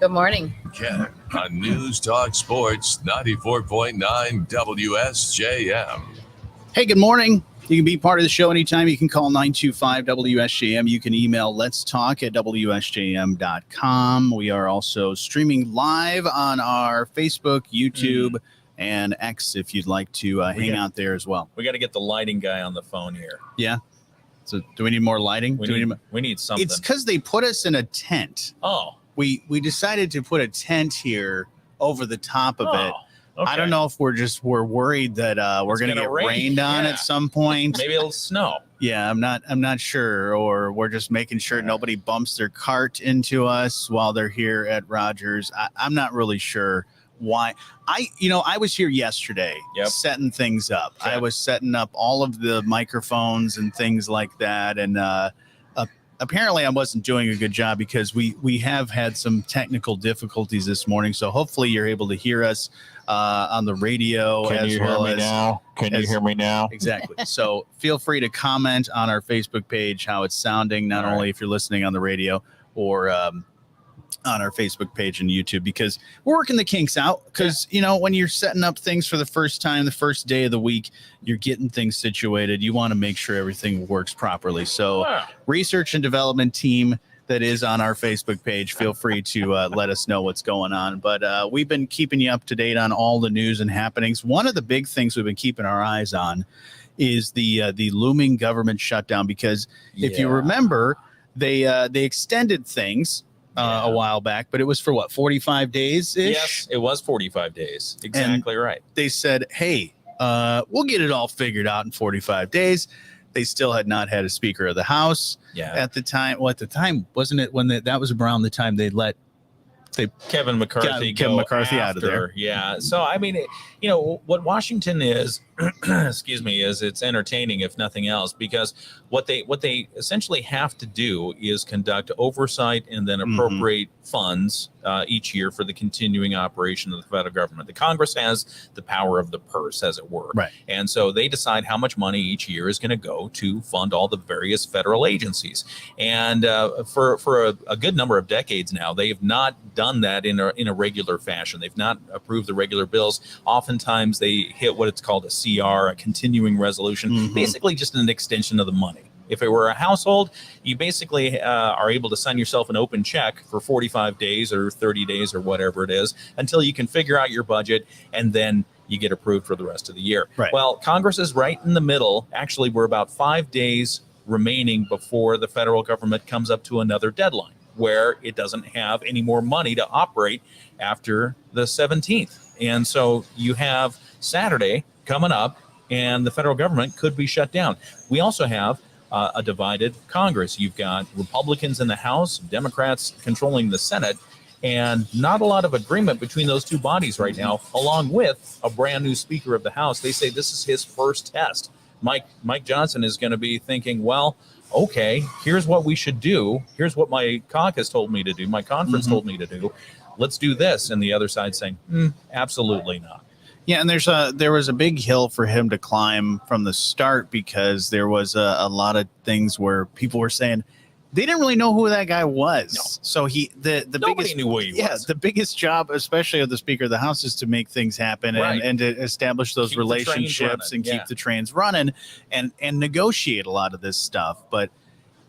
Good morning. Ken on News Talk Sports 94.9 WSJM. Hey, good morning. You can be part of the show anytime. You can call 925-WSJM. You can email let's talk at WSJM.com. We are also streaming live on our Facebook, YouTube, and X if you'd like to hang out there as well. We got to get the lighting guy on the phone here. Yeah. So do we need more lighting? We need something. It's because they put us in a tent. Oh. We decided to put a tent here over the top of it. Okay. I don't know if we're worried that we're going to get rained on at some point. Maybe it'll snow. Yeah, I'm not sure, or we're just making sure nobody bumps their cart into us while they're here at Rogers. I'm not really sure why. I was here yesterday setting things up. Okay. I was setting up all of the microphones and things like that, and apparently I wasn't doing a good job because we have had some technical difficulties this morning. So hopefully you're able to hear us on the radio. Can you hear me now? Can you hear me now? Exactly. So feel free to comment on our Facebook page how it's sounding, not only if you're listening on the radio or on our Facebook page and YouTube, because we're working the kinks out. Because, when you're setting up things for the first time, the first day of the week, you're getting things situated. You want to make sure everything works properly. So research and development team that is on our Facebook page, feel free to let us know what's going on. But we've been keeping you up to date on all the news and happenings. One of the big things we've been keeping our eyes on is the looming government shutdown, because if you remember, they extended things a while back, but it was for 45 days ish? Yes, it was 45 days. Exactly right. They said, hey, we'll get it all figured out in 45 days. They still had not had a Speaker of the House at the time. Well, at the time, wasn't it when that was around the time they let Kevin McCarthy out of there? Yeah. So, I mean, what Washington is, excuse me, is it's entertaining, if nothing else, because what they essentially have to do is conduct oversight and then appropriate funds each year for the continuing operation of the federal government. The Congress has the power of the purse, as it were. Right. And so they decide how much money each year is going to go to fund all the various federal agencies. And for a good number of decades now, they have not done that in a regular fashion. They've not approved the regular bills. Oftentimes they hit what it's called a CR, a continuing resolution, basically just an extension of the money. If it were a household, you basically are able to send yourself an open check for 45 days or 30 days or whatever it is until you can figure out your budget, and then you get approved for the rest of the year. Right. Well, Congress is right in the middle. Actually, we're about 5 days remaining before the federal government comes up to another deadline where it doesn't have any more money to operate after the 17th. And so you have Saturday coming up, and the federal government could be shut down. We also have a divided Congress. You've got Republicans in the House, Democrats controlling the Senate, and not a lot of agreement between those two bodies right now, along with a brand new Speaker of the House. They say this is his first test. Mike Johnson is going to be thinking, well, okay, here's what we should do. Here's what my caucus told me to do. My conference told me to do. Let's do this. And the other side saying, absolutely not. Yeah, and there was a big hill for him to climb from the start, because there was a lot of things where people were saying they didn't really know who that guy was. No. So Nobody knew who he was. Yeah, the biggest job, especially of the Speaker of the House, is to make things happen and to establish those relationships and keep the trains running and negotiate a lot of this stuff. But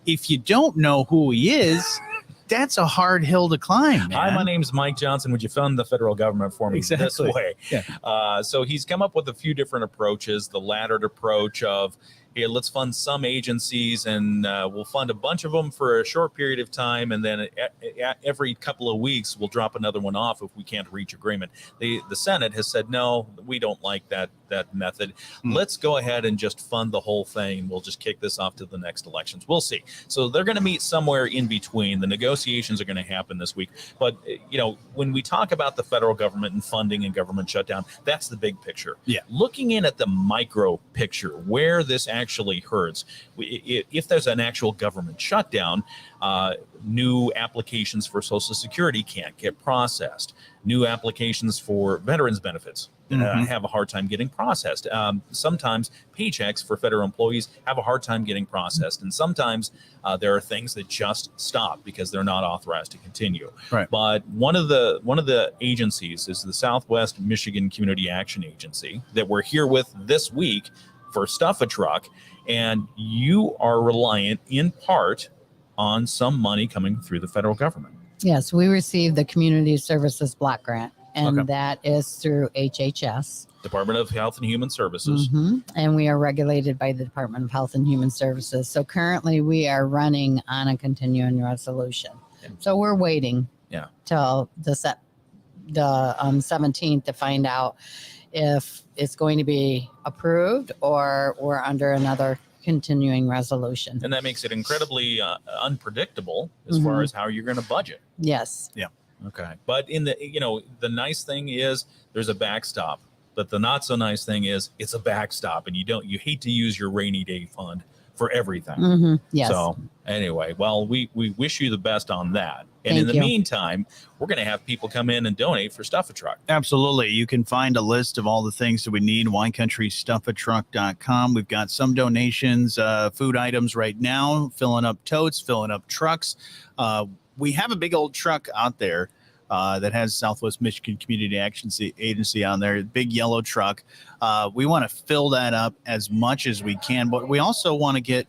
if you don't know who he is, that's a hard hill to climb, man. Hi, my name's Mike Johnson. Would you fund the federal government for me this way? Yeah. So he's come up with a few different approaches. The laddered approach of, hey, let's fund some agencies and we'll fund a bunch of them for a short period of time, and then every couple of weeks we'll drop another one off if we can't reach agreement. The Senate has said, no, we don't like that method. Let's go ahead and just fund the whole thing. We'll just kick this off to the next elections. We'll see. So they're going to meet somewhere in between. The negotiations are going to happen this week. But, when we talk about the federal government and funding and government shutdown, that's the big picture. Yeah. Looking in at the micro picture, where this actually hurts, if there's an actual government shutdown, new applications for Social Security can't get processed. New applications for veterans benefits have a hard time getting processed. Sometimes paychecks for federal employees have a hard time getting processed, and sometimes there are things that just stop because they're not authorized to continue. Right. But one of the agencies is the Southwest Michigan Community Action Agency that we're here with this week for Stuff a Truck, and you are reliant in part on some money coming through the federal government. Yes, we received the Community Services Block Grant, and Okay. that is through HHS. Department of Health and Human Services. And we are regulated by the Department of Health and Human Services. So currently we are running on a continuing resolution. So we're waiting till the 17th to find out if it's going to be approved or we're under another continuing resolution. And that makes it incredibly unpredictable as far as how you're going to budget. Yes. Okay. But the nice thing is there's a backstop, but the not so nice thing is it's a backstop, and you hate to use your rainy day fund for everything. Yes. So anyway, well, we wish you the best on that. And Thank in the you. meantime, we're going to have people come in and donate for Stuff a Truck. Absolutely. You can find a list of all the things that we need, winecountrystufffatruck.com. We've got some donations, food items right now, filling up totes, filling up trucks. We have a big old truck out there that has Southwest Michigan Community Action Agency on there, big yellow truck. We want to fill that up as much as we can, but we also want to get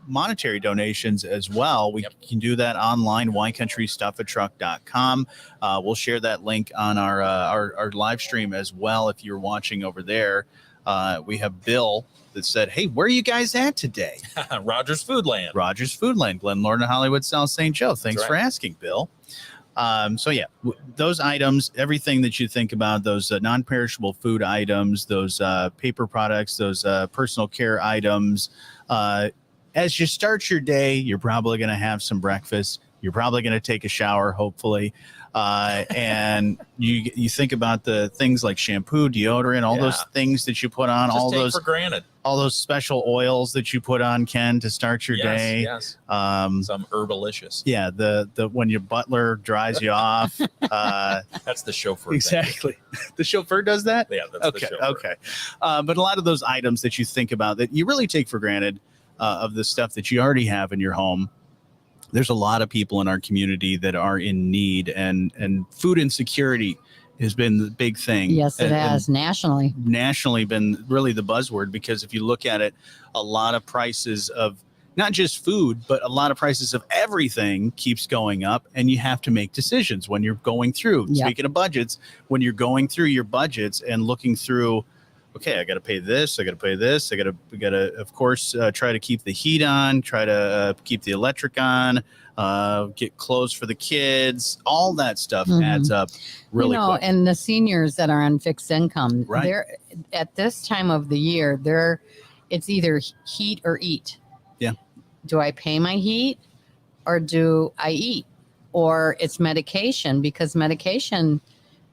monetary donations as well. We can do that online, winecountrystufffatruck.com. We'll share that link on our live stream as well if you're watching over there. We have Bill that said, hey, where are you guys at today? Rogers Foodland. Rogers Foodland, Glen Lord, and Hollywood, South St. Joe. Thanks for asking, Bill. Those items, everything that you think about, those non-perishable food items, those paper products, those personal care items, as you start your day, you're probably going to have some breakfast. You're probably going to take a shower, hopefully. And you think about the things like shampoo, deodorant, all those things that you put on, Just take for granted. all those special oils that you put on, Ken, to start your day. Yes. Some Herbalicious. Yeah, the when your butler dries you off. That's the chauffeur. Exactly. The chauffeur does that? Yeah, that's the chauffeur. Okay. But a lot of those items that you think about that you really take for granted of the stuff that you already have in your home. There's a lot of people in our community that are in need, and food insecurity has been the big thing. Yes, it has nationally. Nationally been really the buzzword, because if you look at it, a lot of prices of not just food, but a lot of prices of everything keeps going up, and you have to make decisions when you're going through. Yep. Speaking of budgets, when you're going through your budgets and looking through, okay, I got to pay this. I got to pay this. We got to, of course, try to keep the heat on, try to keep the electric on, get clothes for the kids. All that stuff adds up really quick. And the seniors that are on fixed income, Right. they're at this time of the year, it's either heat or eat. Yeah. Do I pay my heat or do I eat? Or it's medication, because medication,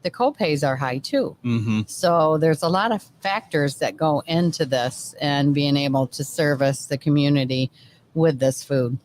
the copays are high too. Mm-hmm. So there's a lot of factors that go into this and being able to service the community with this food.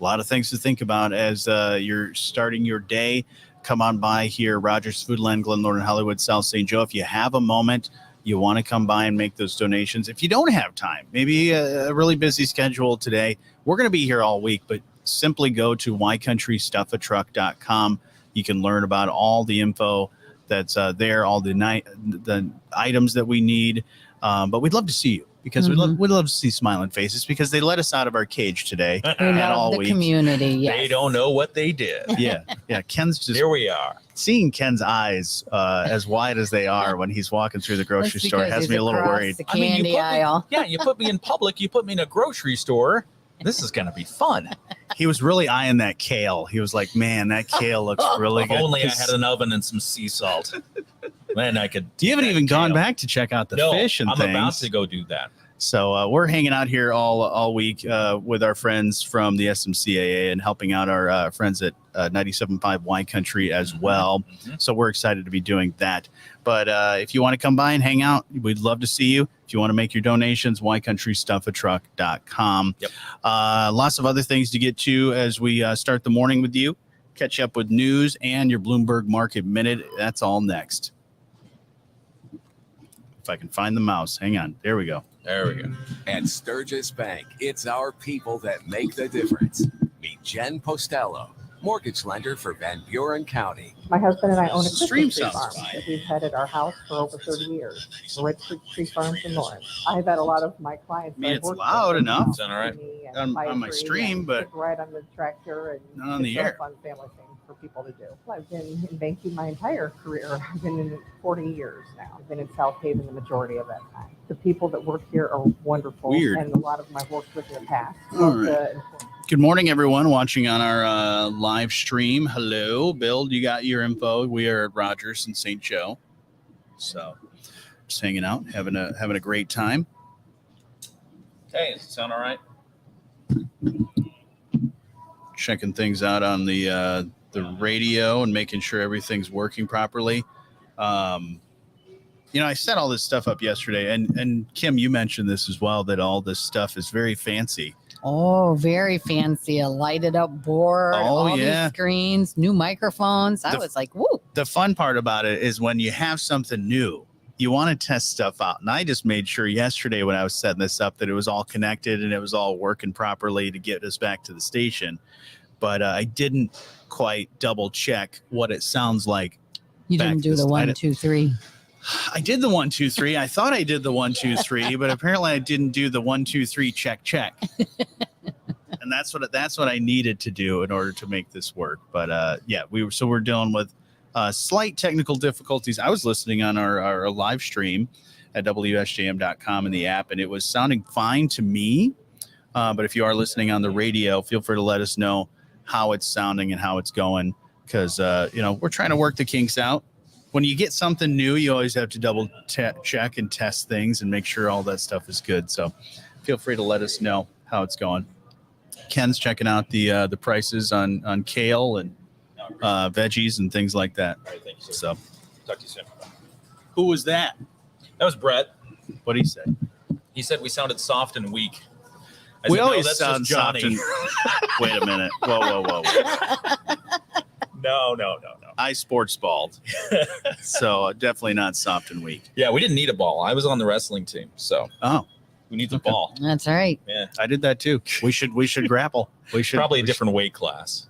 A lot of things to think about as you're starting your day. Come on by here, Rogers Foodland, Glen Lord, and Hollywood, South St. Joe. If you have a moment, you want to come by and make those donations. If you don't have time, maybe a really busy schedule today, we're going to be here all week, but simply go to winecountrystufffatruck.com. You can learn about all the info that's there, all the items that we need. But we'd love to see you, because we'd love to see smiling faces, because they let us out of our cage today. We and love all the week. community. Yes. They don't know what they did. Yeah. Ken's just Here we are. seeing Ken's eyes as wide as they are when he's walking through the grocery That's store because has he's me a little across worried. The candy aisle. You put me in public. You put me in a grocery store. This is going to be fun. He was really eyeing that kale. He was like, man, that kale looks really If good. only I had an oven and some sea salt. Man, I could. You haven't eat that even gone kale. back to check out the No, fish and I'm things. about to go do that. So we're hanging out here all week with our friends from the SMCAA and helping out our friends at 97.5 Y Country as well. So we're excited to be doing that. But if you want to come by and hang out, we'd love to see you. If you want to make your donations, winecountrystufffatruck.com. Yep. Lots of other things to get to as we start the morning with you. Catch up with news and your Bloomberg Market Minute. That's all next. If I can find the mouse. Hang on. There we go. There we go. At Sturgis Bank, it's our people that make the difference. Meet Jen Postello, mortgage lender for Van Buren County. My husband and I own a Stream Christmas tree sounds farm fine. that we've had at our house for over 30 years. Red Creek Tree Farms in Lawrence. I've had a lot of my clients. I mean, that I've it's worked loud with enough. Sound all right? and buy a On my tree stream, and but sit right on the tractor and not on the it's a air. fun family thing for people to do. I've been in banking my entire career. I've been in it 40 years now. I've been in South Haven the majority of that time. The people that work here are wonderful. Weird. And a lot of them I've worked with in the past. All right. Good morning, everyone watching on our live stream. Hello, Bill. You got your info. We are at Rogers in St. Joe, so just hanging out, having a great time. Hey, does it sound all right? Checking things out on the radio and making sure everything's working properly. I set all this stuff up yesterday, and Kim, you mentioned this as well, that all this stuff is very fancy. Oh, very fancy. A lighted up board. Oh, all yeah. these screens, new microphones. I was like, woo. The fun part about it is when you have something new, you want to test stuff out. And I just made sure yesterday when I was setting this up that it was all connected and it was all working properly to get us back to the station. But I didn't quite double check what it sounds like. You Back didn't do this- the I 1, didn't- 2, 3. I did the 1, 2, 3. I thought I did the 1, 2, 3, but apparently I didn't do the 1, 2, 3 check. And that's what I needed to do in order to make this work. But we're dealing with slight technical difficulties. I was listening on our live stream at WSJM.com in the app, and it was sounding fine to me. But if you are listening on the radio, feel free to let us know how it's sounding and how it's going, because we're trying to work the kinks out. When you get something new, you always have to double check and test things and make sure all that stuff is good. So feel free to let us know how it's going. Ken's checking out the prices on kale and veggies and things like that. All right, thank you, sir. So Talk to you soon. who was that? That was Brett. What did he say? He said we sounded soft and weak. I We said, no, always that's sound just Johnny. soft and wait a minute. Whoa. No. I sports balled. So definitely not soft and weak. Yeah, we didn't need a ball. I was on the wrestling team, so Oh, we need the ball. That's right. Yeah, I did that too. We should grapple. We should probably a different weight class.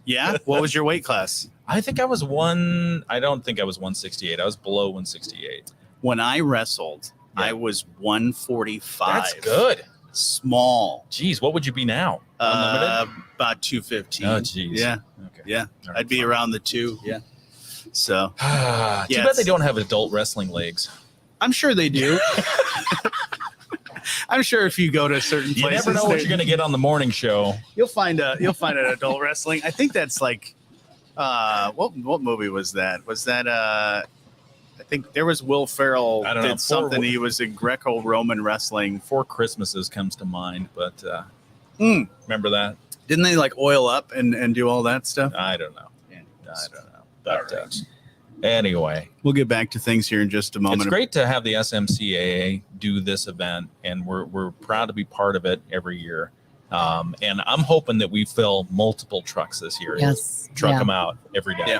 Yeah. What was your weight class? I think I was I don't think I was 168. I was below 168. When I wrestled, Yeah. I was 145. That's good. Small. Geez, what would you be now? Unlimited? About 215. Oh, geez. Yeah. Okay. Yeah. All right, I'd be fine. around the 2. Yeah. So Too Yeah, bad it's- they don't have adult wrestling leagues. I'm sure they do. I'm sure if you go to certain You places, never know what they- you're going to get on the morning show. you'll find an adult wrestling. I think that's like, what movie was that? Was that I think there was Will Ferrell I don't know. did something. He was in Greco-Roman wrestling. 4 Christmases comes to mind, but Mm. remember that? Didn't they like oil up and do all that stuff? I don't know. Yeah. I don't know. But anyway, We'll get back to things here in just a moment. it's great to have the SMCAA do this event, and we're proud to be part of it every year. And I'm hoping that we fill multiple trucks this year. Yes. Truck Yeah. them out every day. Yeah.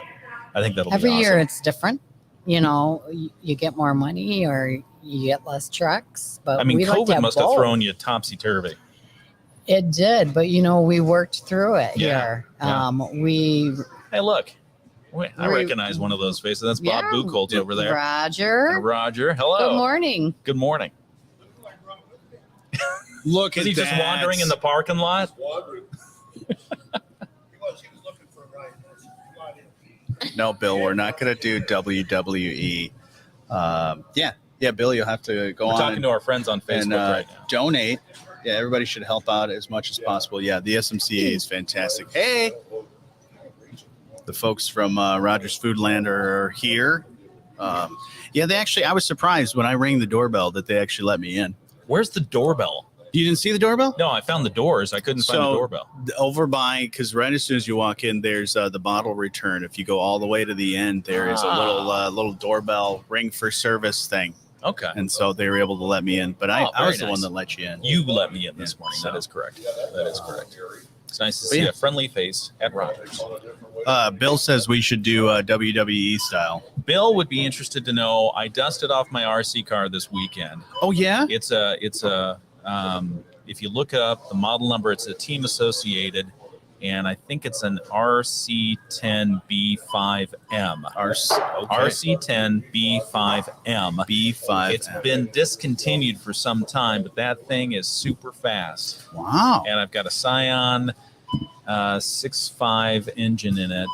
I think that'll Every be awesome. year it's different. You get more money or you get less trucks. But I mean, we like to COVID have must have both. thrown you topsy-turvy. It did, but we worked through it Yeah. here. Yeah. We Hey, look. Wait, I We- recognize one of those faces. That's Bob Yeah. Buchholz over there. Roger. And Roger. Hello. Good morning. Good morning. Look Is at he just that. wandering in the parking lot? No, Bill, we're not going to do WWE. Yeah, Bill, you'll have to go We're on talking to our friends on Facebook and right now. donate. Yeah, everybody should help out as much as possible. Yeah, the SMCA is fantastic. Hey, the folks from Rogers Foodland are here. I was surprised when I rang the doorbell that they actually let me in. Where's the doorbell? You didn't see the doorbell? No, I found the doors. I couldn't find the doorbell. Over by, because right as soon as you walk in, there's the bottle return. If you go all the way to the end, there is a little doorbell ring for service thing. Okay. And so they were able to let me in. But I Oh, was very the one nice. that let you in. You let me in this Yeah, morning. so- That is correct. That is correct. It's nice to see a friendly face at Rogers. Bill says we should do WWE style. Bill would be interested to know. I dusted off my RC car this weekend. Oh yeah, it's a if you look up the model number, it's a team associated, and I think it's an RC10B5M. RC10B5M. B5. It's been discontinued for some time, but that thing is super fast. Wow. And I've got a Scion 6.5 engine in it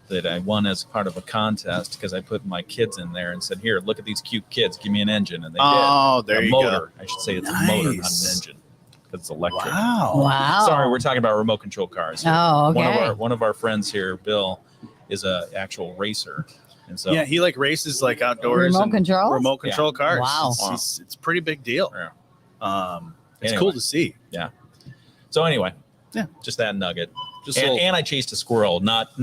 that I won as part of a contest because I put my kids in there and said, "Here, look at these cute kids. Give me an engine." And they did. Oh, there you motor. go. I should say it's a motor, not an engine, because it's electric. Wow. Sorry, we're talking about remote control cars. Oh, okay. One of our friends here, Bill, is a actual racer, and so yeah, he like races like outdoors. Remote control cars. Wow. It's a pretty big deal. Yeah. It's Anyway. cool to see. Yeah. So anyway, just that nugget. And I chased a squirrel, not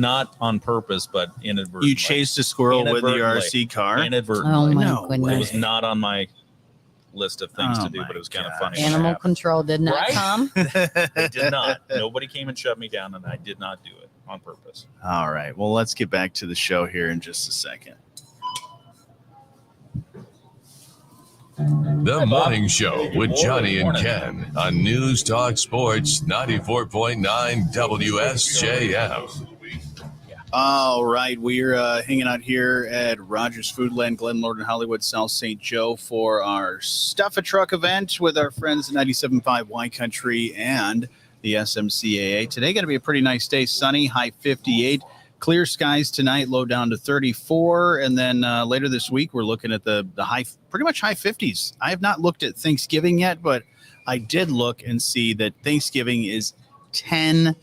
on purpose, but inadvertently. You chased a squirrel with the RC car? Inadvertently. Oh my goodness. It was not on my list of things to do, but it was kind of funny. Animal control did not come. They did not. Nobody came and shoved me down, and I did not do it on purpose. All right. Well, let's get back to the show here in just a second. The Morning Show with Jonny and Ken on News Talk Sports 94.9 WSJM. All right. We're hanging out here at Rogers Foodland, Glen Lord and Hollywood, South St. Joe for our Stuff a Truck event with our friends at 97.5 Y Country and the SMCAA. Today going to be a pretty nice day. Sunny, high 58. Clear skies tonight, low down to 34. And then later this week, we're looking at the high, pretty much high 50s. I have not looked at Thanksgiving yet, but I did look and see that Thanksgiving is 10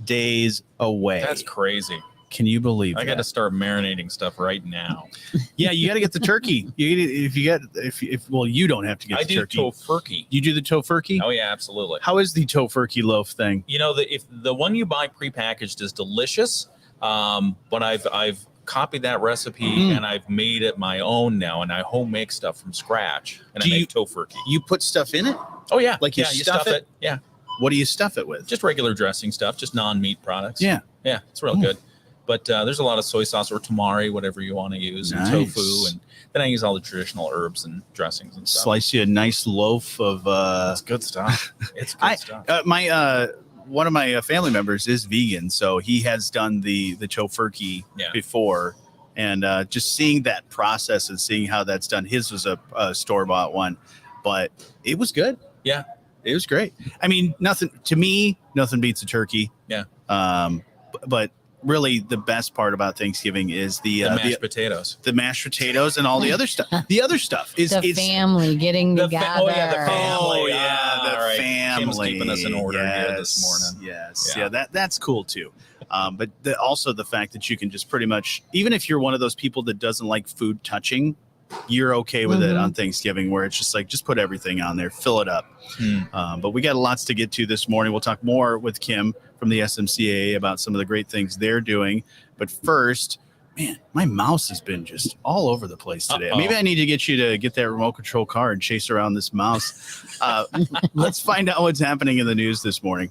days away. That's crazy. Can you believe I got to start marinating stuff right now. Yeah, you got to get the turkey. Well, you don't have to get the turkey. I do tofurkey. You do the tofurkey? Oh yeah, absolutely. How is the tofurkey loaf thing? You know, if the one you buy prepackaged is delicious, but I've copied that recipe and I've made it my own now, and I home make stuff from scratch, and I make tofurkey. You put stuff in it? Oh yeah, like you stuff it? Yeah. What do you stuff it with? Just regular dressing stuff, just non-meat products. Yeah, it's real good. But there's a lot of soy sauce or tamari, whatever you want to use, and tofu, and then I use all the traditional herbs and dressings and stuff. Slice you a nice loaf of. It's good stuff. It's good stuff. One of my family members is vegan, so he has done the tofurkey before, and just seeing that process and seeing how that's done. His was a store-bought one, but it was good. Yeah, it was great. I mean, nothing beats a turkey. Yeah. But really, the best part about Thanksgiving is the mashed potatoes, and all the other stuff. The other stuff is the family getting together. The family. The family. Kim's keeping us in order here this morning. Yes, that's cool too. But also the fact that you can just pretty much, even if you're one of those people that doesn't like food touching, you're okay with it on Thanksgiving, where it's just like, just put everything on there, fill it up. But we got lots to get to this morning. We'll talk more with Kim from the SMCAA about some of the great things they're doing. But first, man, my mouse has been just all over the place today. Maybe I need to get you to get that remote control car and chase around this mouse. Let's find out what's happening in the news this morning.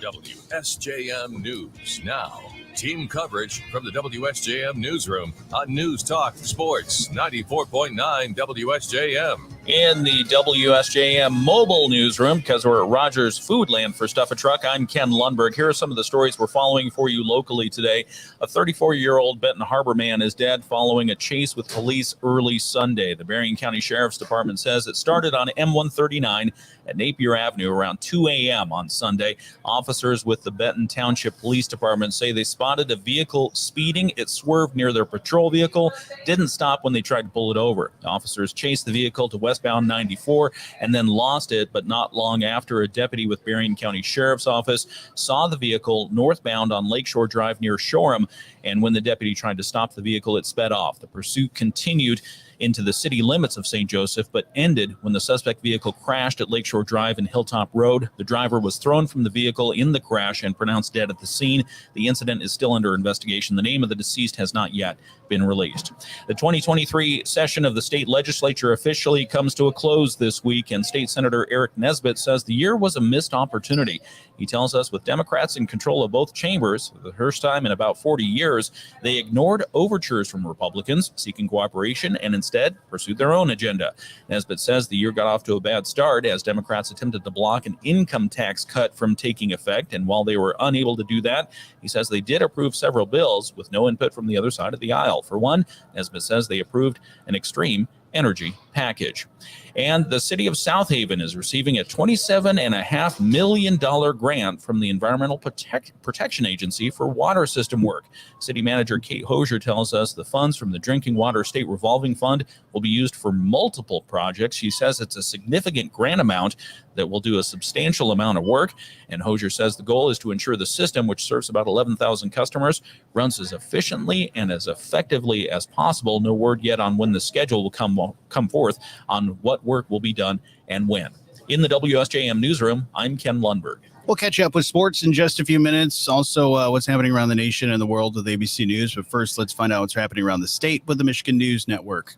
WSJM News now. Team coverage from the WSJM newsroom on News Talk Sports 94.9 WSJM. In the WSJM mobile newsroom, because we're at Rogers Foodland for Stuff a Truck, I'm Ken Lundberg. Here are some of the stories we're following for you locally today. A 34-year-old Benton Harbor man is dead following a chase with police early Sunday. The Berrien County Sheriff's Department says it started on M139 at Napier Avenue around 2 a.m. on Sunday. Officers with the Benton Township Police Department say they spotted a vehicle speeding. It swerved near their patrol vehicle, didn't stop when they tried to pull it over. The officers chased the vehicle to westbound 94 and then lost it, but not long after, a deputy with Berrien County Sheriff's Office saw the vehicle northbound on Lakeshore Drive near Shoreham, and when the deputy tried to stop the vehicle, it sped off. The pursuit continued into the city limits of St. Joseph, but ended when the suspect vehicle crashed at Lakeshore Drive and Hilltop Road. The driver was thrown from the vehicle in the crash and pronounced dead at the scene. The incident is still under investigation. The name of the deceased has not yet been released. The 2023 session of the state legislature officially comes to a close this week, and State Senator Eric Nesbitt says the year was a missed opportunity. He tells us with Democrats in control of both chambers for the first time in about 40 years, they ignored overtures from Republicans seeking cooperation and instead pursued their own agenda. Nesbitt says the year got off to a bad start as Democrats attempted to block an income tax cut from taking effect, and while they were unable to do that, he says they did approve several bills with no input from the other side of the aisle. For one, Nesbitt says they approved an extreme energy package. And the city of South Haven is receiving a $27.5 million grant from the Environmental Protection Agency for water system work. City manager Kate Hosier tells us the funds from the Drinking Water State Revolving Fund will be used for multiple projects. She says it's a significant grant amount that will do a substantial amount of work. And Hosier says the goal is to ensure the system, which serves about 11,000 customers, runs as efficiently and as effectively as possible. No word yet on when the schedule will come forth on what work will be done and when. In the WSJM newsroom, I'm Ken Lundberg. We'll catch up with sports in just a few minutes. Also, what's happening around the nation and the world with ABC News. But first, let's find out what's happening around the state with the Michigan News Network.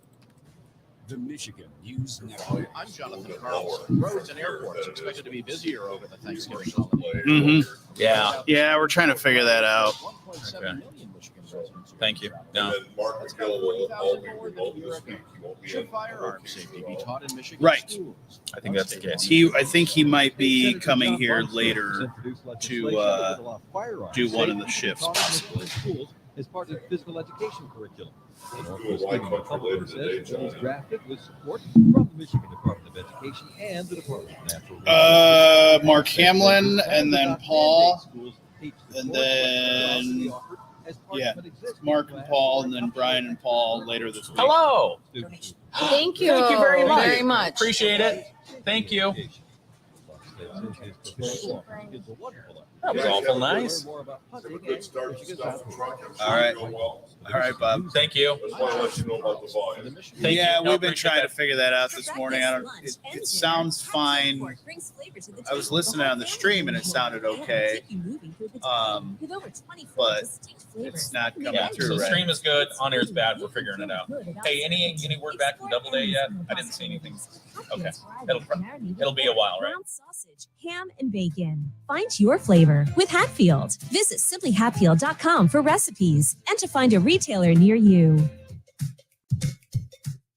The Michigan News Network. I'm Jonathan Carlson. Roads and airports expected to be busier over the Thanksgiving holiday. Mm-hmm. Yeah, we're trying to figure that out. 1.7 million Michigan residents. Thank you. No. That's about 40,000 more than a year ago. Should firearm safety be taught in Michigan Right. schools? I think that's the case. I think he might be coming here later to do one of the shifts, possibly. As part of physical education curriculum. The Northwest Michigan Republican says it was drafted with support from the Michigan Department of Education and the Department of Natural Resources. Mark Hamlin, and then Paul, and then Mark and Paul, and then Brian and Paul later this week. Hello. Thank you. Thank you very much. Very much. Appreciate it. Thank you. That was awful nice. All right, Bob. Thank you. We've been trying to figure that out this morning. It sounds fine. I was listening on the stream and it sounded okay. But it's not coming through. So the right. stream is good. On air is bad. We're figuring it out. Hey, any word back from Doubleday yet? I didn't see anything. Okay. It'll be a while, right? Sausage, ham, and bacon. Find your flavor with Hatfield. Visit simplyhatfield.com for recipes and to find a retailer near you.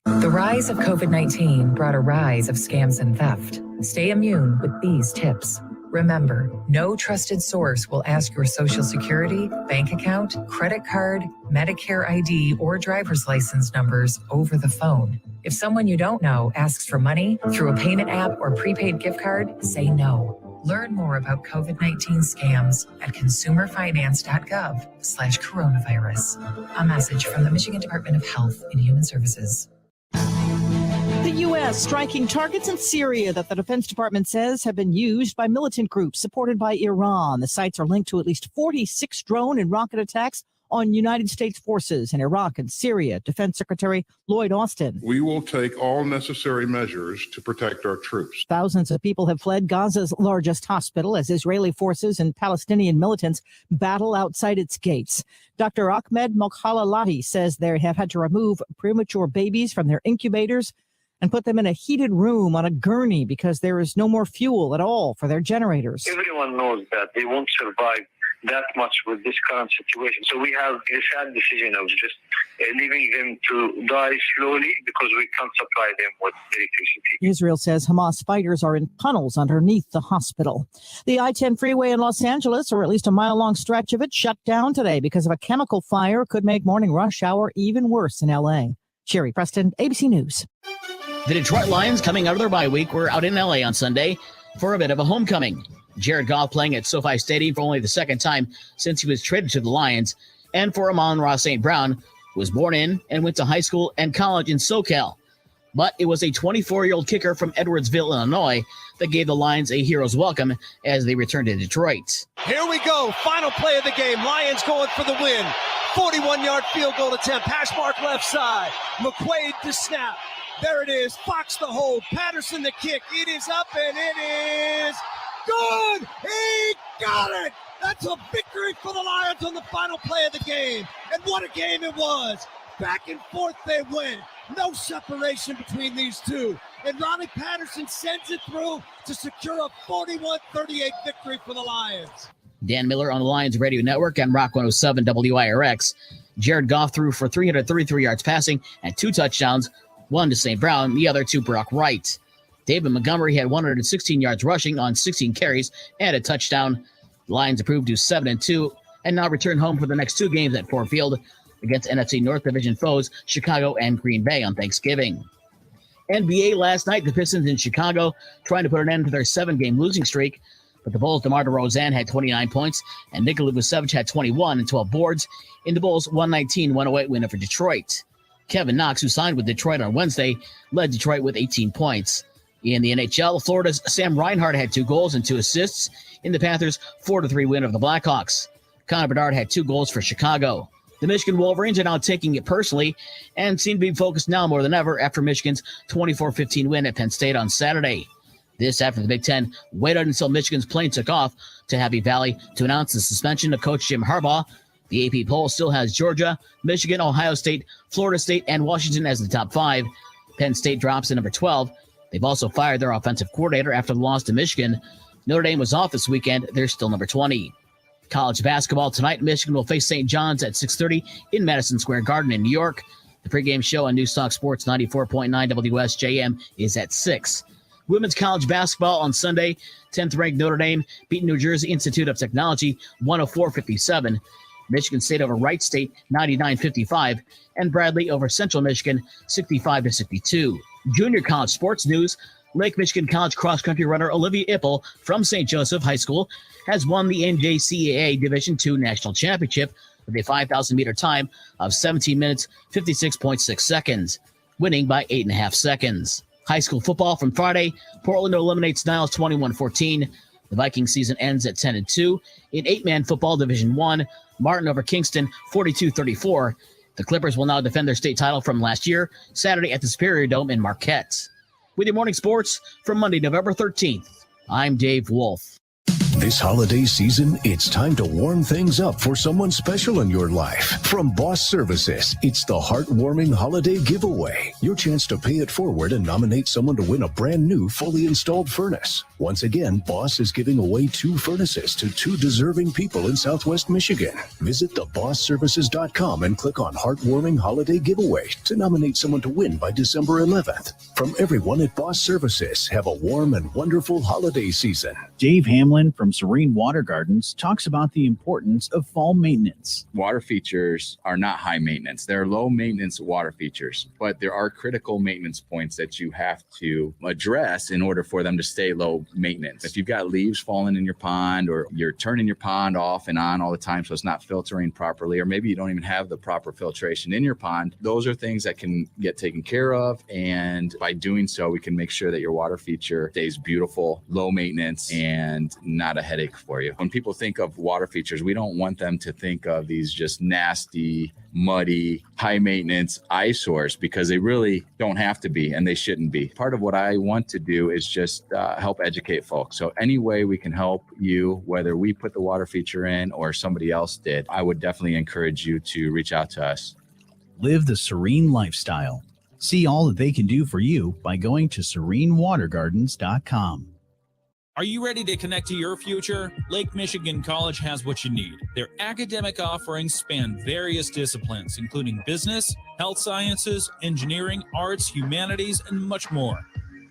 The rise of COVID-19 brought a rise of scams and theft. Stay immune with these tips. Remember, no trusted source will ask your Social Security, bank account, credit card, Medicare ID, or driver's license numbers over the phone. If someone you don't know asks for money through a payment app or prepaid gift card, say no. Learn more about COVID-19 scams at consumerfinance.gov/coronavirus. A message from the Michigan Department of Health and Human Services. The U.S. striking targets in Syria that the Defense Department says have been used by militant groups supported by Iran. The sites are linked to at least 46 drone and rocket attacks on United States forces in Iraq and Syria. Defense Secretary Lloyd Austin. We will take all necessary measures to protect our troops. Thousands of people have fled Gaza's largest hospital as Israeli forces and Palestinian militants battle outside its gates. Dr. Ahmed Mokhalalahi says they have had to remove premature babies from their incubators and put them in a heated room on a gurney because there is no more fuel at all for their generators. Everyone knows that they won't survive that much with this current situation. So we have a sad decision of just leaving them to die slowly because we can't supply them with electricity. Israel says Hamas fighters are in tunnels underneath the hospital. The I-10 freeway in Los Angeles, or at least a mile-long stretch of it, shut down today because of a chemical fire. Could make morning rush hour even worse in L.A. Sherry Preston, ABC News. The Detroit Lions, coming out of their bye week, were out in L.A. on Sunday for a bit of a homecoming. Jared Goff playing at SoFi Stadium for only the second time since he was traded to the Lions, and for Amon-Ra St. Brown, who was born in and went to high school and college in SoCal. But it was a 24-year-old kicker from Edwardsville, Illinois, that gave the Lions a hero's welcome as they returned to Detroit. Here we go. Final play of the game. Lions going for the win. 41-yard field goal attempt. Hash mark left side. McQuaid to snap. There it is. Fox the hold. Patterson the kick. It is up and it is good. He got it. That's a victory for the Lions on the final play of the game. And what a game it was. Back and forth they went. No separation between these two. And Ronnie Patterson sends it through to secure a 41-38 victory for the Lions. Dan Miller on the Lions Radio Network and Rock 107 WIRX. Jared Goff threw for 333 yards passing and 2 touchdowns, one to St. Brown, the other to Brock Wright. David Montgomery had 116 yards rushing on 16 carries and a touchdown. The Lions improved to 7-2 and now return home for the next 2 games at Ford Field against NFC North Division foes Chicago and Green Bay on Thanksgiving. NBA last night, the Pistons in Chicago trying to put an end to their 7-game losing streak, but the Bulls' DeMar DeRozan had 29 points and Nikola Vucevic had 21 and 12 boards in the Bulls' 119-108 win over Detroit. Kevin Knox, who signed with Detroit on Wednesday, led Detroit with 18 points. In the NHL, Florida's Sam Reinhart had 2 goals and 2 assists in the Panthers' 4-3 win over the Blackhawks. Connor Bedard had 2 goals for Chicago. The Michigan Wolverines are now taking it personally and seem to be focused now more than ever after Michigan's 24-15 win at Penn State on Saturday. This after the Big Ten waited until Michigan's plane took off to Happy Valley to announce the suspension of Coach Jim Harbaugh. The AP poll still has Georgia, Michigan, Ohio State, Florida State, and Washington as the top 5. Penn State drops to number 12. They've also fired their offensive coordinator after the loss to Michigan. Notre Dame was off this weekend. They're still number 20. College basketball tonight, Michigan will face St. John's at 6:30 in Madison Square Garden in New York. The pregame show on Newstalk Sports 94.9 WSJM is at 6. Women's college basketball on Sunday, 10th-ranked Notre Dame beat New Jersey Institute of Technology 104-57. Michigan State over Wright State 99-55, and Bradley over Central Michigan 65-62. Junior college sports news. Lake Michigan College cross-country runner Olivia Ippel from St. Joseph High School has won the NJCAA Division II National Championship with a 5,000-meter time of 17 minutes, 56.6 seconds, winning by 8.5 seconds. High school football from Friday. Portland eliminates Niles 21-14. The Viking season ends at 10-2. In 8-man football Division I, Martin over Kingston 42-34. The Clippers will now defend their state title from last year, Saturday at the Superior Dome in Marquette. With your morning sports from Monday, November 13th, I'm Dave Wolf. This holiday season, it's time to warm things up for someone special in your life. From Boss Services, it's the heartwarming holiday giveaway. Your chance to pay it forward and nominate someone to win a brand new, fully installed furnace. Once again, Boss is giving away 2 furnaces to 2 deserving people in Southwest Michigan. Visit thebossservices.com and click on Heartwarming Holiday Giveaway to nominate someone to win by December 11th. From everyone at Boss Services, have a warm and wonderful holiday season. Dave Hamlin from Serene Water Gardens talks about the importance of fall maintenance. Water features are not high maintenance. They're low maintenance water features, but there are critical maintenance points that you have to address in order for them to stay low maintenance. If you've got leaves falling in your pond, or you're turning your pond off and on all the time so it's not filtering properly, or maybe you don't even have the proper filtration in your pond, those are things that can get taken care of. And by doing so, we can make sure that your water feature stays beautiful, low maintenance, and not a headache for you. When people think of water features, we don't want them to think of these just nasty, muddy, high maintenance eyesores, because they really don't have to be, and they shouldn't be. Part of what I want to do is just help educate folks. So any way we can help you, whether we put the water feature in or somebody else did, I would definitely encourage you to reach out to us. Live the serene lifestyle. See all that they can do for you by going to serenewatergardens.com. Are you ready to connect to your future? Lake Michigan College has what you need. Their academic offerings span various disciplines, including business, health sciences, engineering, arts, humanities, and much more.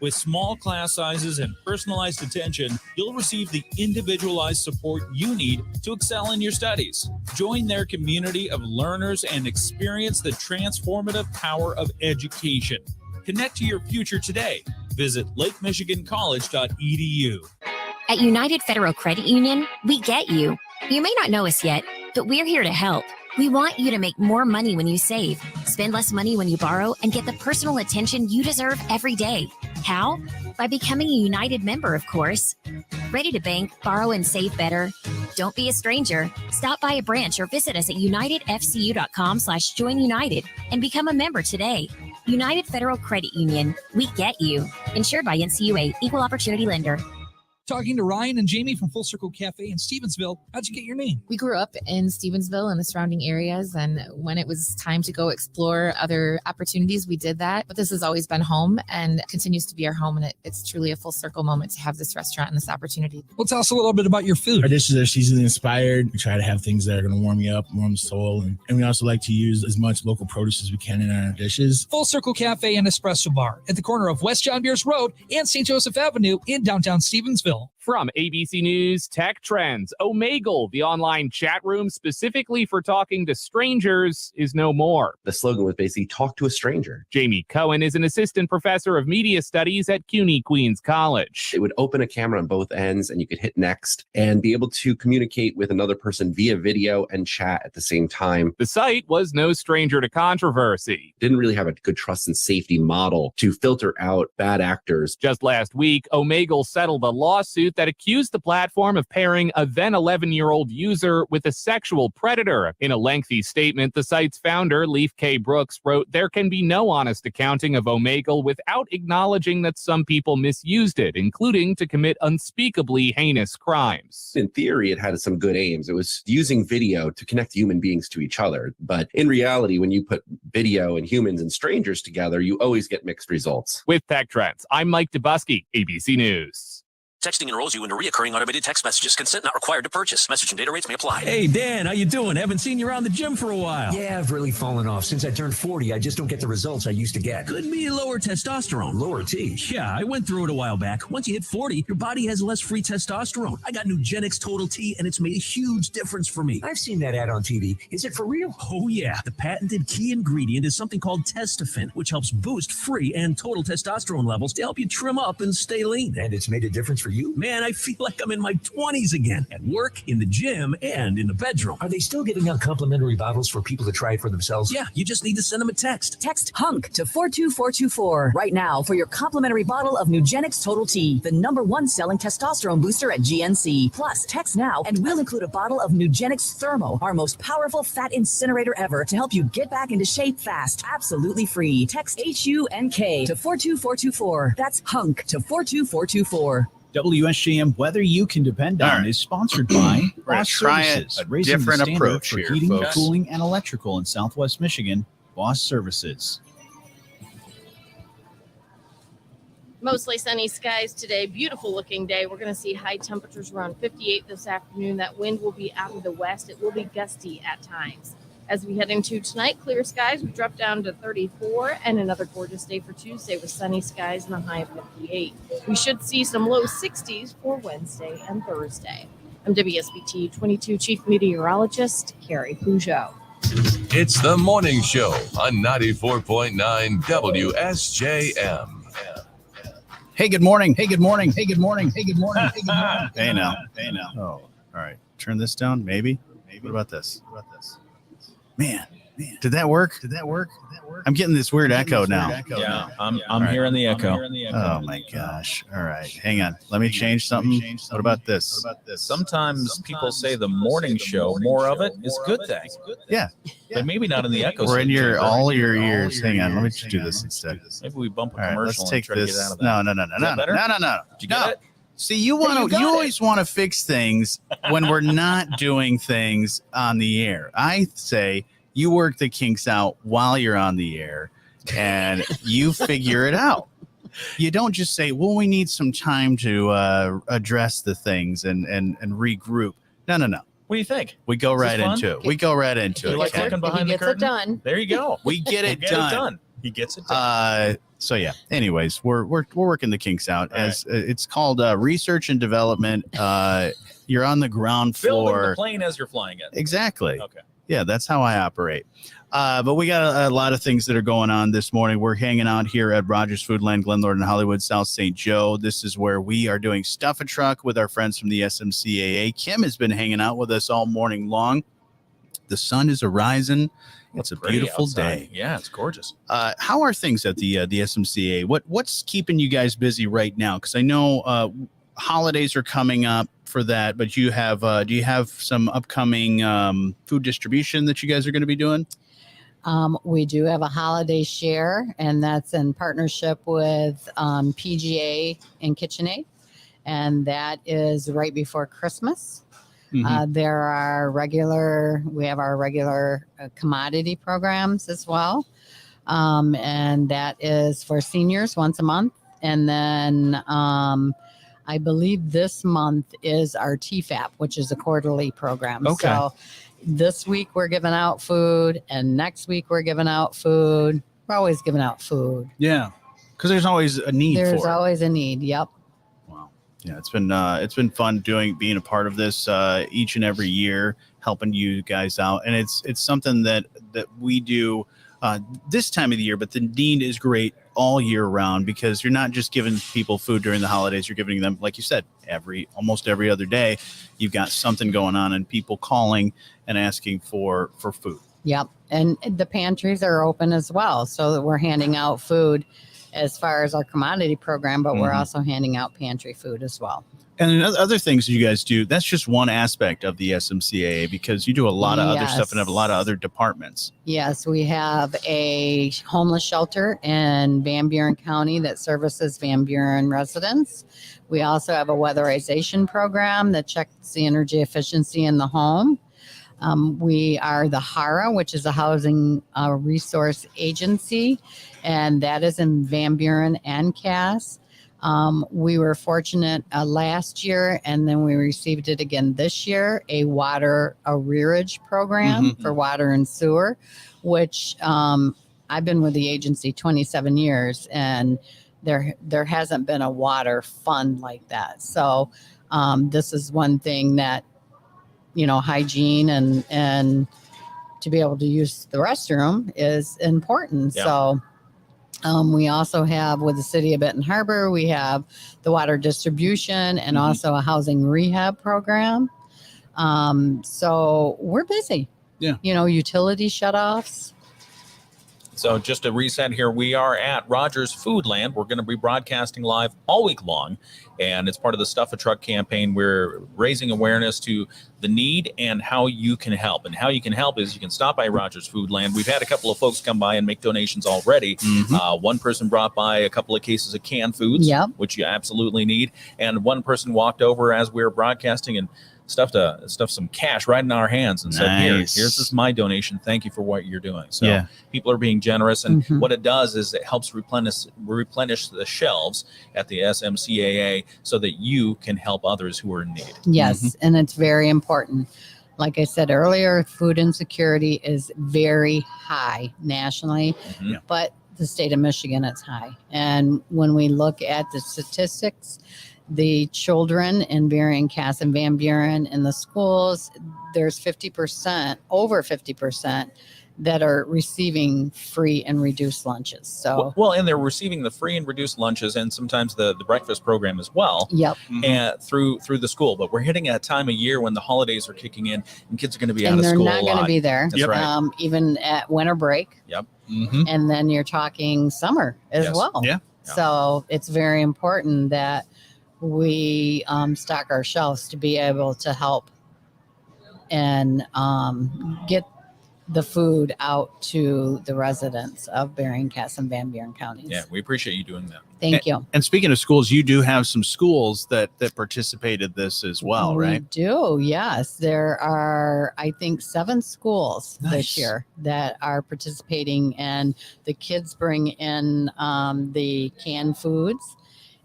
With small class sizes and personalized attention, you'll receive the individualized support you need to excel in your studies. Join their community of learners and experience the transformative power of education. Connect to your future today. Visit lakemichigancollege.edu. At United Federal Credit Union, we get you. You may not know us yet, but we're here to help. We want you to make more money when you save, spend less money when you borrow, and get the personal attention you deserve every day. How? By becoming a United member, of course. Ready to bank, borrow, and save better? Don't be a stranger. Stop by a branch or visit us at unitedfcu.com/joinunited and become a member today. United Federal Credit Union. We get you. Insured by NCUA, Equal Opportunity Lender. Talking to Ryan and Jamie from Full Circle Cafe in Stevensville. How'd you get your name? We grew up in Stevensville and the surrounding areas, and when it was time to go explore other opportunities, we did that. But this has always been home and continues to be our home, and it's truly a full circle moment to have this restaurant and this opportunity. Well, tell us a little bit about your food. Our dishes are seasonally inspired. We try to have things that are going to warm you up, warm the soul, and we also like to use as much local produce as we can in our dishes. Full Circle Cafe and Espresso Bar at the corner of West John Beers Road and St. Joseph Avenue in downtown Stevensville. From ABC News Tech Trends, Omegle, the online chat room specifically for talking to strangers, is no more. The slogan was basically talk to a stranger. Jamie Cohen is an assistant professor of media studies at CUNY Queens College. It would open a camera on both ends and you could hit next and be able to communicate with another person via video and chat at the same time. The site was no stranger to controversy. Didn't really have a good trust and safety model to filter out bad actors. Just last week, Omegle settled a lawsuit that accused the platform of pairing a then 11-year-old user with a sexual predator. In a lengthy statement, the site's founder, Leif K. Brooks, wrote, "There can be no honest accounting of Omegle without acknowledging that some people misused it, including to commit unspeakably heinous crimes." In theory, it had some good aims. It was using video to connect human beings to each other. But in reality, when you put video and humans and strangers together, you always get mixed results. With Tech Trends, I'm Mike Dubusky, ABC News. Texting enrolls you into recurring automated text messages. Consent not required to purchase. Message and data rates may apply. Hey, Dan, how you doing? Haven't seen you around the gym for a while. Yeah, I've really fallen off. Since I turned 40, I just don't get the results I used to get. Could be lower testosterone. Lower T. Yeah, I went through it a while back. Once you hit 40, your body has less free testosterone. I got Nugenix Total T, and it's made a huge difference for me. I've seen that ad on TV. Is it for real? Oh, yeah. The patented key ingredient is something called Testofen, which helps boost free and total testosterone levels to help you trim up and stay lean. And it's made a difference for you? Man, I feel like I'm in my 20s again, at work, in the gym, and in the bedroom. Are they still giving out complimentary bottles for people to try it for themselves? Yeah, you just need to send them a text. Text HUNK to 42424 right now for your complimentary bottle of Nugenix Total T, the #1 selling testosterone booster at GNC. Plus, text now and we'll include a bottle of Nugenix Thermo, our most powerful fat incinerator ever, to help you get back into shape fast. Absolutely free. Text HUNK to 42424. That's HUNK to 42424. WSJM Weather You Can Depend On is sponsored by We're gonna Boss try Services, a raising the different standard approach for here, heating, folks. cooling, and electrical in Southwest Michigan. Boss Services. Mostly sunny skies today. Beautiful looking day. We're going to see high temperatures around 58 this afternoon. That wind will be out of the west. It will be gusty at times. As we head into tonight, clear skies. We drop down to 34 and another gorgeous day for Tuesday with sunny skies and a high of 58. We should see some low 60s for Wednesday and Thursday. I'm WSBT 22 Chief Meteorologist Carrie Peugeot. It's the morning show on 94.9 WSJM. Hey, good morning. Hey, good morning. Hey, good morning. Hey, good morning. Hey, good morning. Hey, now. Hey, now. Oh, all right. Turn this down, maybe. What about this? Man, did that work? I'm getting this weird echo now. Yeah, I'm hearing the echo. Oh my gosh. All right. Hang on. Let me change something. What about this? Sometimes people say the morning show, more of it is a good thing. Yeah. But maybe not in the echo. We're in all your ears. Hang on. Let me just do this instead. Maybe we bump a All right, commercial let's take and try this. to get out of that. No. Did you get it? See, you always want to fix things when we're not doing things on the air. I say you work the kinks out while you're on the air and you figure it out. You don't just say, well, we need some time to address the things and regroup. No. What do you think? We go right into it. We go right into it. Like looking behind the curtain? Done. There you go. We get it done. He gets it done. So yeah. Anyways, we're working the kinks out as it's called research and development. You're on the ground floor. Building the plane as you're flying it. Exactly. Okay. Yeah, that's how I operate. But we got a lot of things that are going on this morning. We're hanging out here at Rogers Foodland, Glenlord, and Hollywood, South St. Joe. This is where we are doing Stuff a Truck with our friends from the SMCAA. Kim has been hanging out with us all morning long. The sun is arising. It's a Pretty beautiful outside. day. Yeah, it's gorgeous. How are things at the SMCA? What's keeping you guys busy right now? Because I know holidays are coming up for that, but do you have some upcoming food distribution that you guys are going to be doing? We do have a holiday share, and that's in partnership with PGA and KitchenAid, and that is right before Christmas. We have our regular commodity programs as well, and that is for seniors once a month, and then I believe this month is our TFAP, which is a quarterly program. Okay. So this week we're giving out food, and next week we're giving out food. We're always giving out food. Yeah, because there's always a need for it. There's always a need. Yep. Yeah, it's been fun being a part of this each and every year, helping you guys out, and it's something that we do this time of the year. But the need is great all year round, because you're not just giving people food during the holidays. You're giving them, like you said, almost every other day. You've got something going on, and people calling and asking for food. Yep, and the pantries are open as well, so that we're handing out food as far as our commodity program, but we're also handing out pantry food as well. And other things you guys do, that's just one aspect of the SMCAA, because you do a lot of other stuff and have a lot of other departments. Yes, we have a homeless shelter in Van Buren County that services Van Buren residents. We also have a weatherization program that checks the energy efficiency in the home. We are the HARA, which is a housing resource agency, and that is in Van Buren and Cass. We were fortunate last year, and then we received it again this year, a water arrearage program for water and sewer, which I've been with the agency 27 years, and there hasn't been a water fund like that. So this is one thing that, hygiene and to be able to use the restroom is important. Yeah. So we also have, with the city of Benton Harbor, we have the water distribution and also a housing rehab program. So we're busy. Yeah. Utility shutoffs. So just to reset here, we are at Rogers Foodland. We're going to be broadcasting live all week long, and it's part of the Stuff a Truck campaign. We're raising awareness to the need and how you can help. And how you can help is you can stop by Rogers Foodland. We've had a couple of folks come by and make donations already. One person brought by a couple of cases of canned foods, which you absolutely need. And one person walked over as we were broadcasting and stuffed some cash right in our hands and said, here's this my donation. Thank you for what you're doing. So people are being generous, and what it does is it helps replenish the shelves at the SMCAA so that you can help others who are in need. Yes, and it's very important. Like I said earlier, food insecurity is very high nationally, but the state of Michigan, it's high. And when we look at the statistics, the children in Berrien, Cass, and Van Buren in the schools, there's 50%, over 50%, that are receiving free and reduced lunches. So well, and they're receiving the free and reduced lunches, and sometimes the breakfast program as well. Yep. And through the school. But we're hitting a time of year when the holidays are kicking in, and kids are going to be out of school. And they're not going to be there. That's right. Even at winter break. Yep. And then you're talking summer as well. Yeah. So it's very important that we stock our shelves to be able to help and get the food out to the residents of Berrien, Cass, and Van Buren counties. Yeah, we appreciate you doing that. Thank you. And speaking of schools, you do have some schools that participated this as well, right? We do, yes. There are, I think, 7 schools this year that are participating, and the kids bring in the canned foods,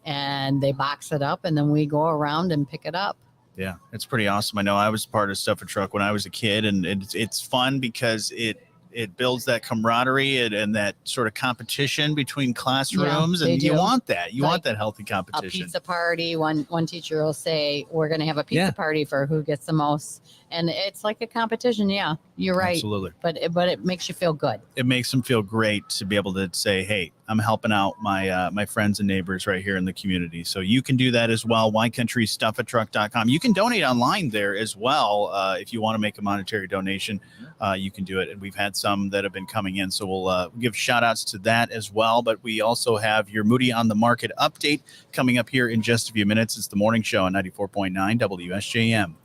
and they box it up, and then we go around and pick it up. Yeah, it's pretty awesome. I know I was part of Stuff a Truck when I was a kid, and it's fun because it builds that camaraderie and that sort of competition between classrooms, and you want that. You want that healthy competition. A pizza party. One teacher will say, we're going to have a pizza party for who gets the most. And it's like a competition. Yeah, you're right. Absolutely. But it makes you feel good. It makes them feel great to be able to say, hey, I'm helping out my friends and neighbors right here in the community. So you can do that as well. WineCountryStuffatruck.com. You can donate online there as well if you want to make a monetary donation. you can do it. And we've had some that have been coming in. So we'll give shout outs to that as well. But we also have your Moody on the Market update coming up here in just a few minutes. It's the morning show on 94.9 WSJM.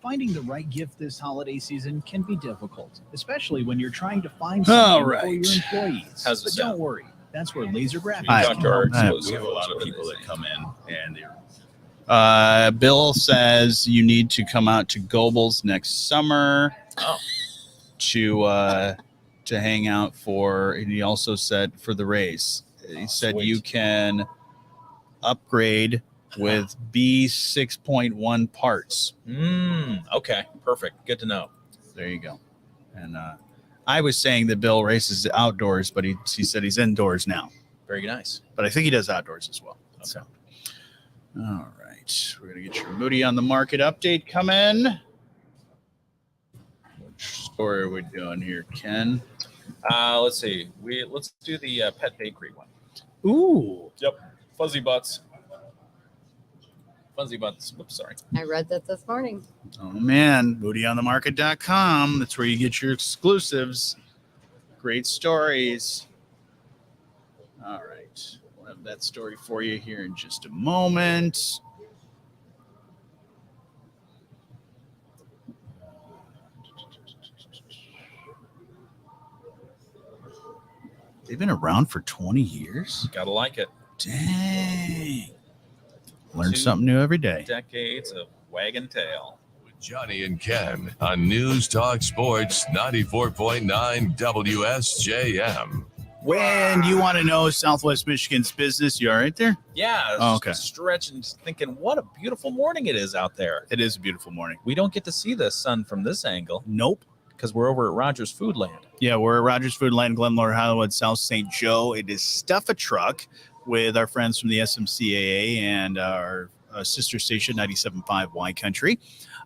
Finding the right gift this holiday season can be difficult, especially when you're trying to find something for your employees. How's But it don't sound? worry. That's where Laser Graphics We can talked to our help. explosive. We have a lot of people that come in and they're Bill says you need to come out to Goebels next summer to hang out for, and he also said for the race. He said you can upgrade with B6.1 parts. Okay, perfect. Good to know. There you go. And I was saying that Bill races outdoors, but he said he's indoors now. Very nice. But I think he does outdoors as well. Okay. So, all right. We're going to get your Moody on the Market update coming. Which story are we doing here, Ken? Let's see. Let's do the pet bakery one. Ooh. Yep. Fuzzy Butts. Fuzzy Butts. Whoops, sorry. I read that this morning. Oh, man. MoodyOnTheMarket.com. That's where you get your exclusives. Great stories. All right. We'll have that story for you here in just a moment. They've been around for 20 years? Gotta like it. Dang. Learn 2 something new every day. Decades of wagging tail. With Jonny and Ken on News Talk Sports 94.9 WSJM. When you want to know Southwest Michigan's business, you all right there? Yeah. I was Oh, just okay. stretching, just thinking, what a beautiful morning it is out there. It is a beautiful morning. We don't get to see the sun from this angle. Nope. Because we're over at Rogers Foodland. Yeah, we're at Rogers Foodland, Glenmore, Hollywood, South St. Joe. It is Stuff a Truck with our friends from the SMCAA and our sister station, 97.5 Y Country.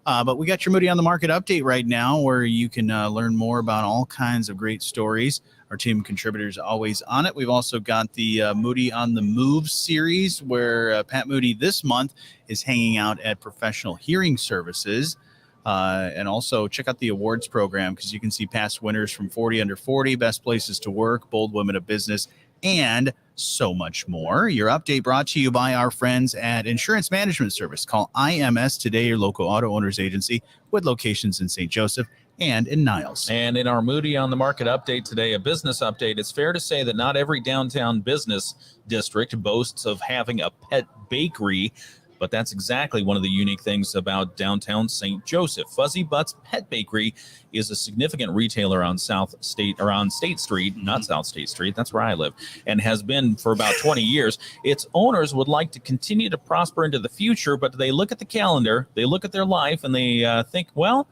But we got your Moody on the Market update right now where you can learn more about all kinds of great stories. Our team contributors always on it. We've also got the Moody on the Move series where Pat Moody this month is hanging out at Professional Hearing Services. And also check out the awards program because you can see past winners from 40 Under 40, Best Places to Work, Bold Women of Business, and so much more. Your update brought to you by our friends at Insurance Management Service. Call IMS today, your local auto owners agency with locations in St. Joseph and in Niles. And in our Moody on the Market update today, a business update, it's fair to say that not every downtown business district boasts of having a pet bakery, but that's exactly one of the unique things about downtown St. Joseph. Fuzzy Butts Pet Bakery is a significant retailer on State Street, not South State Street, that's where I live, and has been for about 20 years. Its owners would like to continue to prosper into the future, but they look at the calendar, they look at their life, and they think, well,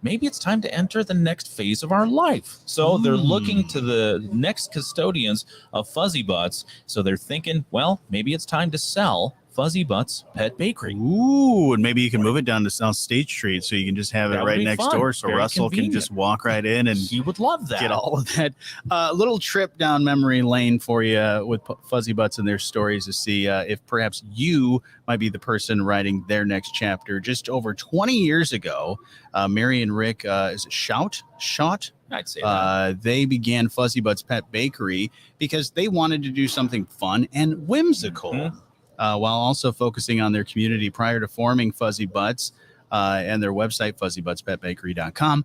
maybe it's time to enter the next phase of our life. So they're looking to the next custodians of Fuzzy Butts. So they're thinking, well, maybe it's time to sell Fuzzy Butts Pet Bakery. Ooh, and maybe you can move it down to South State Street so you can just have it That would right be next fun. door so Very Russell convenient. can just walk right in and he would love that. Get all of that. Little trip down memory lane for you with Fuzzy Butts and their stories to see if perhaps you might be the person writing their next chapter. Just over 20 years ago, Mary and Rick, is it Shot? I'd say that. They began Fuzzy Butts Pet Bakery because they wanted to do something fun and whimsical. While also focusing on their community prior to forming Fuzzy Butts and their website, fuzzybutspetbakery.com.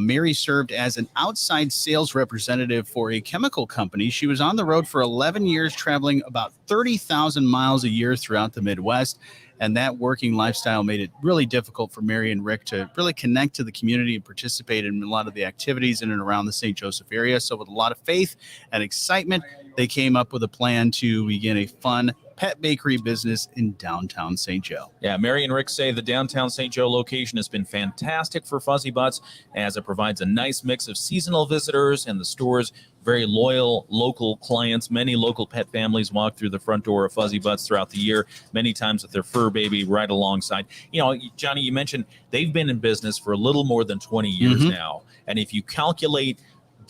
Mary served as an outside sales representative for a chemical company. She was on the road for 11 years, traveling about 30,000 miles a year throughout the Midwest. And that working lifestyle made it really difficult for Mary and Rick to really connect to the community and participate in a lot of the activities in and around the St. Joseph area. So with a lot of faith and excitement, they came up with a plan to begin a fun pet bakery business in downtown St. Joe. Yeah, Mary and Rick say the downtown St. Joe location has been fantastic for Fuzzy Butts as it provides a nice mix of seasonal visitors and the store's very loyal local clients. Many local pet families walk through the front door of Fuzzy Butts throughout the year, many times with their fur baby right alongside. You know, Johnny, you mentioned they've been in business for a little more than 20 years now. And if you calculate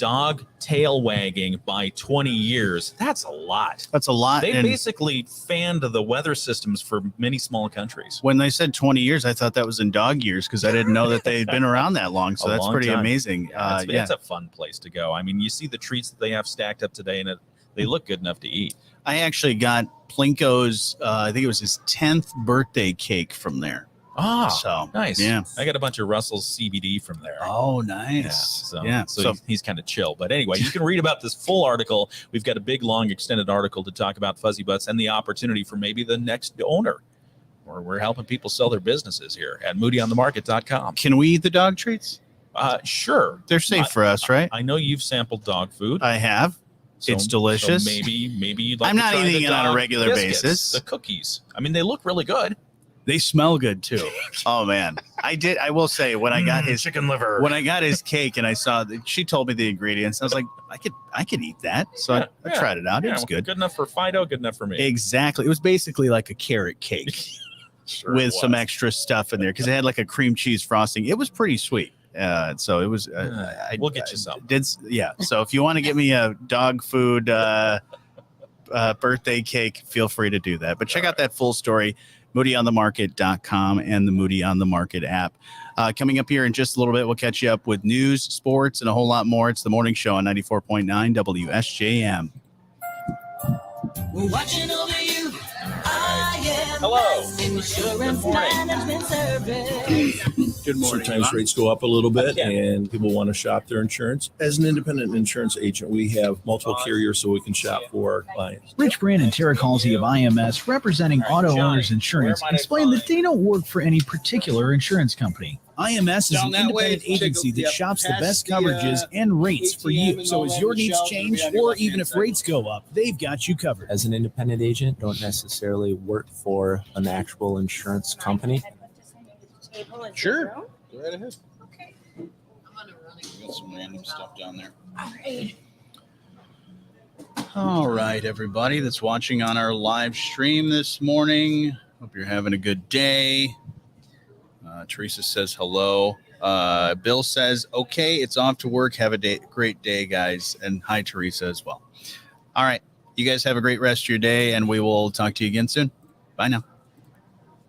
dog tail wagging by 20 years. That's a lot. That's a lot. They And basically fanned the weather systems for many small countries. when they said 20 years, I thought that was in dog years because I didn't know that they had been around that long. So A that's long pretty time. amazing. Yeah, it's a fun place to go. I mean, you see the treats that they have stacked up today, and they look good enough to eat. I actually got Plinko's, I think it was his 10th birthday cake from there. Ah, so nice. Yeah. I got a bunch of Russell's CBD from there. Oh, nice. So he's kind of chill. But anyway, you can read about this full article. We've got a big, long, extended article to talk about Fuzzy Butts and the opportunity for maybe the next owner. We're helping people sell their businesses here at moodyonthemarket.com. Can we eat the dog treats? Sure. They're safe for us, right? I know you've sampled dog food. I have. It's delicious. So maybe you'd like I'm to not try eating the it on a dog regular biscuits, basis. The cookies. I mean, they look really good. They smell good too. Oh man, I will say when I got his chicken liver, when I got his cake and I saw that she told me the ingredients, I was like, I could eat that. So I tried it out. It was good. Good enough for Fido. Good enough for me. Exactly. It was basically like a carrot cake with some extra stuff in there because it had like a cream cheese frosting. It was pretty sweet. So it was. We'll get you some. So if you want to get me a dog food birthday cake, feel free to do that. But check out that full story. moodyonthemarket.com and the Moody on the Market app. Coming up here in just a little bit, we'll catch you up with news, sports, and a whole lot more. It's the morning show on 94.9 WSJM. We're watching over you. Hello. Insurance management service. Good morning. Sometimes rates go up a little bit and people want to shop their insurance. As an independent insurance agent, we have multiple carriers so we can shop for our clients. Rich Brand and Tara Halsey of IMS, representing auto owners insurance, explain that they don't work for any particular insurance company. IMS is an independent agency that shops the best coverages and rates for you. So as your needs change, or even if rates go up, they've got you covered. As an independent agent, don't necessarily work for an actual insurance company. Sure. Go right ahead. Okay. I'm gonna run it. We got some random stuff down there. All right, everybody that's watching on our live stream this morning. Hope you're having a good day. Teresa says hello. Bill says, okay, it's off to work. Have a great day, guys. And hi, Teresa, as well. All right. You guys have a great rest of your day, and we will talk to you again soon. Bye now.